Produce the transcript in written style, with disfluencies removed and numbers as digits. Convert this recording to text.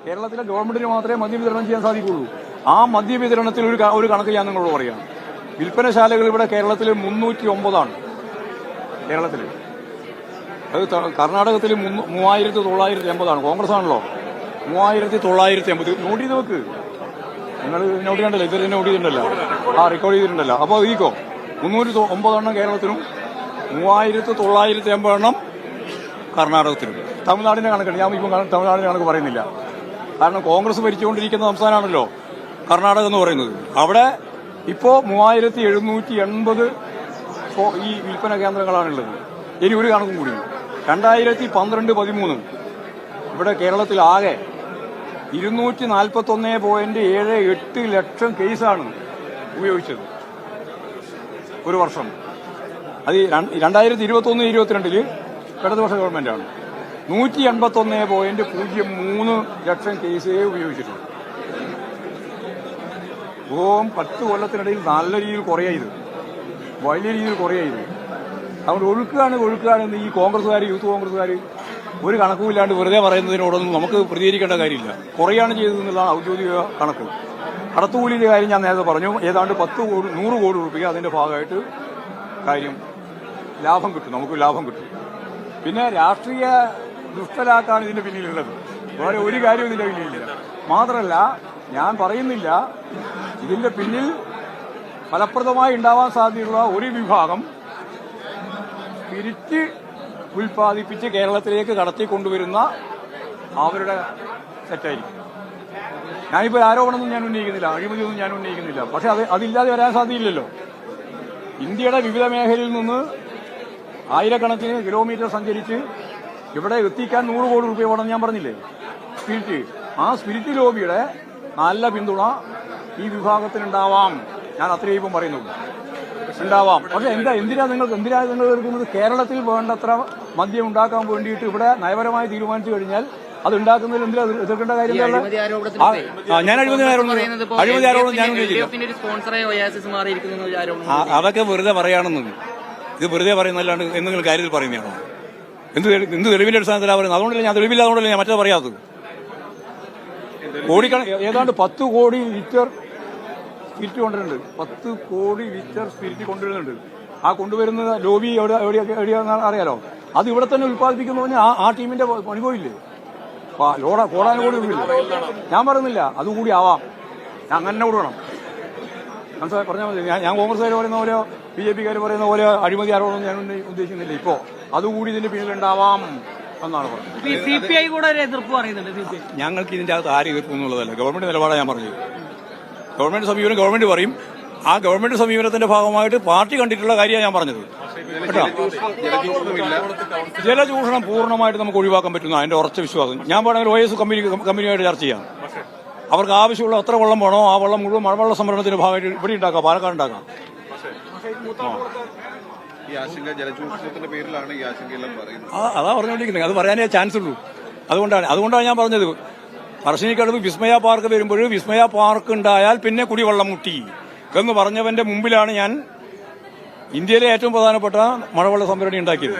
കേരളത്തിലെ ഗവൺമെന്റിന് മാത്രമേ മദ്യം വിതരണം ചെയ്യാൻ സാധിക്കുള്ളൂ. ആ മദ്യ വിതരണത്തിൽ ഒരു കണക്ക് ഞാൻ നിങ്ങളോട് പറയാം. വിൽപ്പനശാലകൾ ഇവിടെ കേരളത്തിൽ 309 കേരളത്തിൽ. അത് കർണാടകത്തിൽ 3980. കോൺഗ്രസ് ആണല്ലോ. 3980. നോട്ട് ചെയ്ത് വെക്ക്. നിങ്ങൾ നോട്ട് ചെയ്യണ്ടല്ലോ, ഇവർ നോട്ട് ചെയ്തിട്ടുണ്ടല്ലോ, റെക്കോർഡ് ചെയ്തിട്ടുണ്ടല്ലോ. അപ്പോൾ ഈക്കോ 309 കേരളത്തിലും 3980 കർണാടകത്തിലും. തമിഴ്നാടിന്റെ കണക്കാണ്. ഞാൻ ഇപ്പം തമിഴ്നാടിന്റെ കണക്ക് പറയുന്നില്ല. കാരണം കോൺഗ്രസ് ഭരിച്ചുകൊണ്ടിരിക്കുന്ന സംസ്ഥാനമാണല്ലോ കർണാടക എന്ന് പറയുന്നത്. അവിടെ ഇപ്പോൾ 3780 ഈ വിൽപ്പന കേന്ദ്രങ്ങളാണുള്ളത്. ഇനി ഒരു കണക്കും കൂടി 2012-13 ഇവിടെ കേരളത്തിൽ ആകെ 241.78 ലക്ഷം കേസാണ് ഉപയോഗിച്ചത് ഒരു വർഷം. അത് 2021-22 ഇടതുപക്ഷ ഗവൺമെന്റാണ്. 181.03 ലക്ഷം കേസേ ഉപയോഗിച്ചിട്ടുണ്ട്. 10 കൊല്ലത്തിനിടയിൽ നല്ല രീതിയിൽ കുറയായത്, വലിയ രീതിയിൽ കുറയായത്. അതുകൊണ്ട് ഒഴുക്കുകയാണെന്ന് ഈ കോൺഗ്രസ്സുകാർ, യൂത്ത് കോൺഗ്രസ്സുകാർ ഒരു കണക്കുമില്ലാണ്ട് വെറുതെ പറയുന്നതിനോടൊന്നും നമുക്ക് പ്രതികരിക്കേണ്ട കാര്യമില്ല. കുറയാണ് ചെയ്തതെന്നുള്ളതാണ് ഔദ്യോഗിക കണക്ക്. കടത്തുകൂലിയുടെ കാര്യം ഞാൻ നേരത്തെ പറഞ്ഞു. ഏതാണ്ട് 100 കോടി രൂപയ്ക്ക് അതിന്റെ ഭാഗമായിട്ട് കാര്യം ലാഭം കിട്ടും, നമുക്ക് ലാഭം കിട്ടും. പിന്നെ രാഷ്ട്രീയ ദുഷ്ടലാക്കാണ് ഇതിന്റെ പിന്നിലുള്ളത്. വേറെ ഒരു കാര്യവും ഇതിന്റെ പിന്നിലില്ല. മാത്രമല്ല, ഞാൻ പറയുന്നില്ല, ഇതിന്റെ പിന്നിൽ ഫലപ്രദമായി ഉണ്ടാവാൻ സാധ്യതയുള്ള ഒരു വിഭാഗം സ്പിരിറ്റ് ഉൽപ്പാദിപ്പിച്ച് കേരളത്തിലേക്ക് കടത്തിക്കൊണ്ടുവരുന്ന അവരുടെ സെറ്റായിരിക്കും. ഞാനിപ്പോൾ ആരോപണമൊന്നും ഞാൻ ഉന്നയിക്കുന്നില്ല, അഴിമതിയൊന്നും ഞാൻ ഉന്നയിക്കുന്നില്ല. പക്ഷെ അതില്ലാതെ വരാൻ സാധ്യതയില്ലല്ലോ. ഇന്ത്യയുടെ വിവിധ മേഖലയിൽ നിന്ന് ആയിരക്കണക്കിന് കിലോമീറ്റർ സഞ്ചരിച്ച് ഇവിടെ എത്തിക്കാൻ 100 കോടി രൂപ വേണമെന്ന് ഞാൻ പറഞ്ഞില്ലേ. സ്പിരിറ്റ്, ആ സ്പിരിറ്റ് ലോബിയുടെ നല്ല പിന്തുണ ഈ വിഭാഗത്തിനുണ്ടാവാം. ഞാൻ അത്രയും ഇപ്പം പറയുന്നുള്ളൂ, ഉണ്ടാവാം. പക്ഷെ എന്തിനാ നിങ്ങൾ എടുക്കുന്നത്? കേരളത്തിൽ വേണ്ടത്ര മദ്യം ഉണ്ടാക്കാൻ വേണ്ടിയിട്ട് ഇവിടെ നയപരമായി തീരുമാനിച്ചു കഴിഞ്ഞാൽ അത് ഉണ്ടാക്കുന്നതിൽ എന്തിനാ എതിർക്കേണ്ട കാര്യം? ഞാൻ അഴിമതി ആരോപണം ഞാൻ അതൊക്കെ വെറുതെ പറയാണെന്ന്. ഇത് വെറുതെ പറയുന്നല്ലാണ്ട് എന്തെങ്കിലും കാര്യത്തിൽ പറയുന്നതാണോ? എന്ത് തെളിവിന്റെ അടിസ്ഥാനത്തിലാണ് പറയുന്നത്? അതുകൊണ്ടല്ലേ ഞാൻ തെളിവില്ല, അതുകൊണ്ടല്ലേ ഞാൻ മറ്റേ പറയാത്തത്. ഏതാണ്ട് 10 കോടി ലിറ്റർ സ്പിരിറ്റ് കൊണ്ടുവരുന്നുണ്ട്. 10 കോടി ലിറ്റർ സ്പിരിറ്റ് കൊണ്ടുവരുന്നുണ്ട്. ആ കൊണ്ടുവരുന്ന ലോബി എവിടെയാണെന്ന് അറിയാലോ. അത് ഇവിടെ തന്നെ ഉത്പാദിപ്പിക്കുന്നതിന് ആ ടീമിന്റെ പണി പോയില്ലേ? കോടാനുകൂടി രൂപയില്ല. ഞാൻ പറയുന്നില്ല, അതുകൂടി ആവാം. ഞാൻ അങ്ങനെ കൊടുക്കണം. മനസ്സിലായി പറഞ്ഞാൽ മതി. ഞാൻ കോൺഗ്രസ്സുകാർ പറയുന്ന പോലെ, BJP-കാർ പറയുന്ന പോലെ അഴിമതി ആരോപണം ഞാൻ ഉദ്ദേശിക്കുന്നില്ല. ഇപ്പോ അതുകൂടി ഇതിന്റെ പിന്നിലുണ്ടാവാം എന്നാണ് പറഞ്ഞത്. CPI കൂടെ ഒരു എതിർപ്പ് പറയുന്നുണ്ട്. ഞങ്ങൾക്ക് ഇതിന്റെ അകത്ത് ആരും എതിർപ്പ് എന്നുള്ളതല്ല, ഗവൺമെന്റ് നിലപാടാണ് ഞാൻ പറഞ്ഞത്. ഗവൺമെന്റ് സമീപനം ഗവൺമെന്റ് പറയും. ആ ഗവൺമെന്റ് സമീപനത്തിന്റെ ഭാഗമായിട്ട് പാർട്ടി കണ്ടിട്ടുള്ള കാര്യമാണ് ഞാൻ പറഞ്ഞത്. കേട്ടോ, ജലചൂഷണം പൂർണ്ണമായിട്ട് നമുക്ക് ഒഴിവാക്കാൻ പറ്റുന്ന അതിന്റെ ഉറച്ച വിശ്വാസം. ഞാൻ വേണമെങ്കിൽ OS കമ്പനിയുമായിട്ട് ചർച്ച ചെയ്യാം. അവർക്ക് ആവശ്യമുള്ള എത്ര വെള്ളം വേണോ ആ വെള്ളം മുഴുവൻ മഴവെള്ള സംഭരണത്തിന്റെ ഭാഗമായിട്ട് ഇവിടെ ഉണ്ടാക്കാം, പാലക്കാട് ഉണ്ടാക്കാം. അതാ പറഞ്ഞുകൊണ്ടിരിക്കുന്നത്. അത് പറയാനേ ചാൻസ് ഉള്ളൂ. അതുകൊണ്ടാണ് ഞാൻ പറഞ്ഞത്, പറശ്ശിനിക്കടവ് വിസ്മയ പാർക്ക് വരുമ്പോൾ വിസ്മയ പാർക്ക് ഉണ്ടായാൽ പിന്നെ കുടിവെള്ളം മുട്ടി എന്ന് പറഞ്ഞവന്റെ മുമ്പിലാണ് ഞാൻ ഇന്ത്യയിലെ ഏറ്റവും പ്രധാനപ്പെട്ട മഴവെള്ള സംഭരണി ഉണ്ടാക്കിയത്.